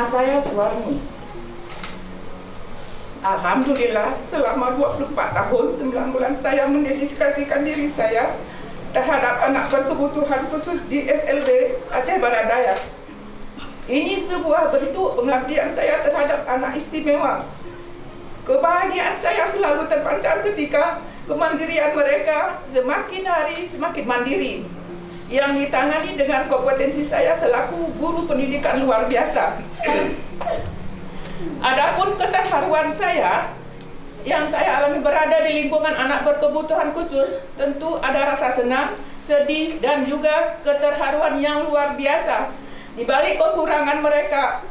saya suami. Alhamdulillah selama 24 tahun 9 bulan saya mendedikasikan diri saya terhadap anak berkebutuhan khusus di SLB Aceh Barat Daya. Ini sebuah bentuk pengabdian saya terhadap anak istimewa. Kebahagiaan saya selalu terpancar ketika kemandirian mereka semakin hari semakin mandiri, yang ditangani dengan kompetensi saya selaku guru pendidikan luar biasa. Adapun keterharuan saya yang saya alami berada di lingkungan anak berkebutuhan khusus, tentu ada rasa senang, sedih, dan juga keterharuan yang luar biasa. Di balik kekurangan mereka,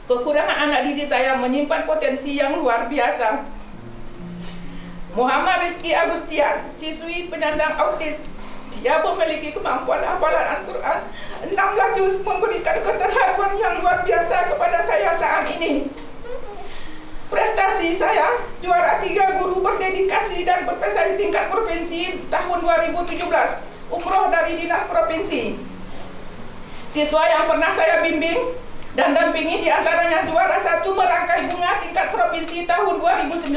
kekurangan anak didik saya menyimpan potensi yang luar biasa. Muhammad Rizky Agustian, siswi penyandang autis. Dia memiliki kemampuan hafalan Al-Quran 16 juz, memberikan keterharuan yang luar biasa kepada saya saat ini. Prestasi saya, juara 3 guru berdedikasi dan berprestasi tingkat provinsi tahun 2017, umroh dari dinas provinsi. Siswa yang pernah saya bimbing dan dampingi diantaranya juara 1 merangkai bunga tingkat provinsi tahun 2019,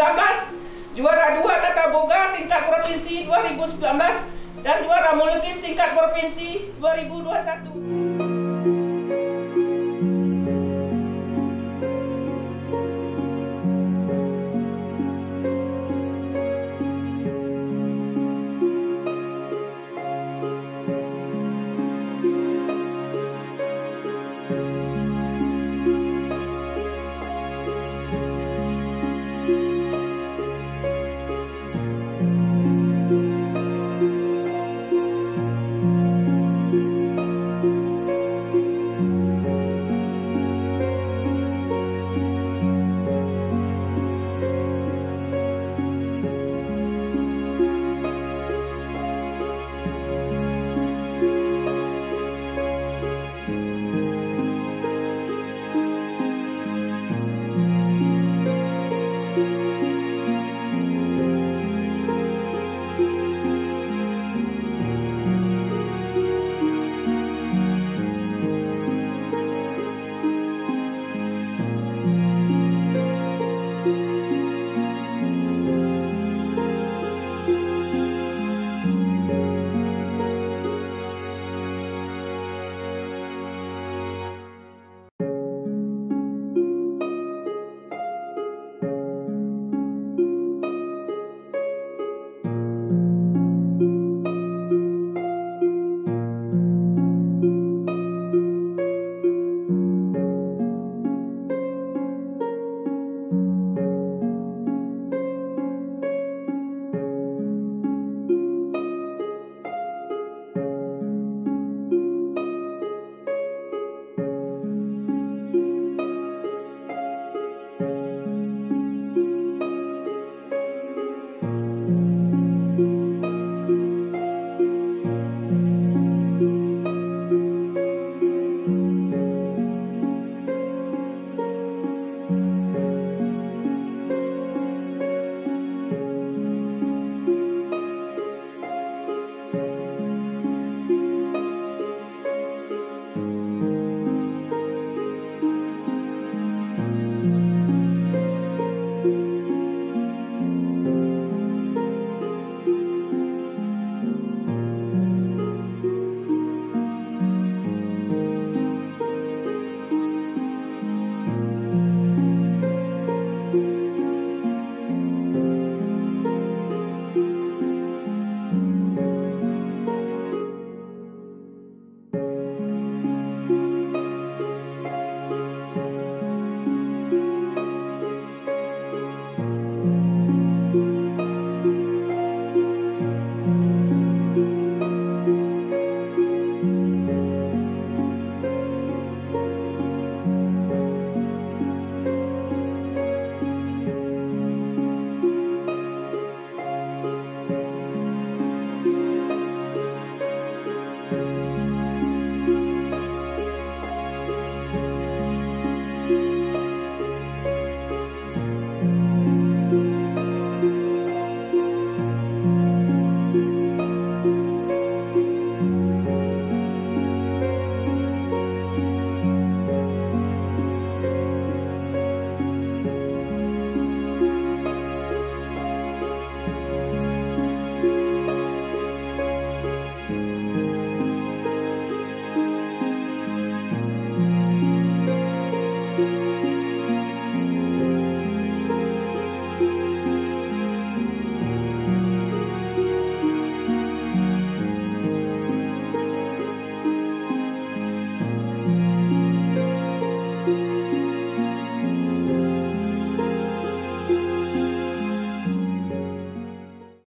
juara 2 tata boga tingkat provinsi 2019, dan juara melukis tingkat provinsi 2021.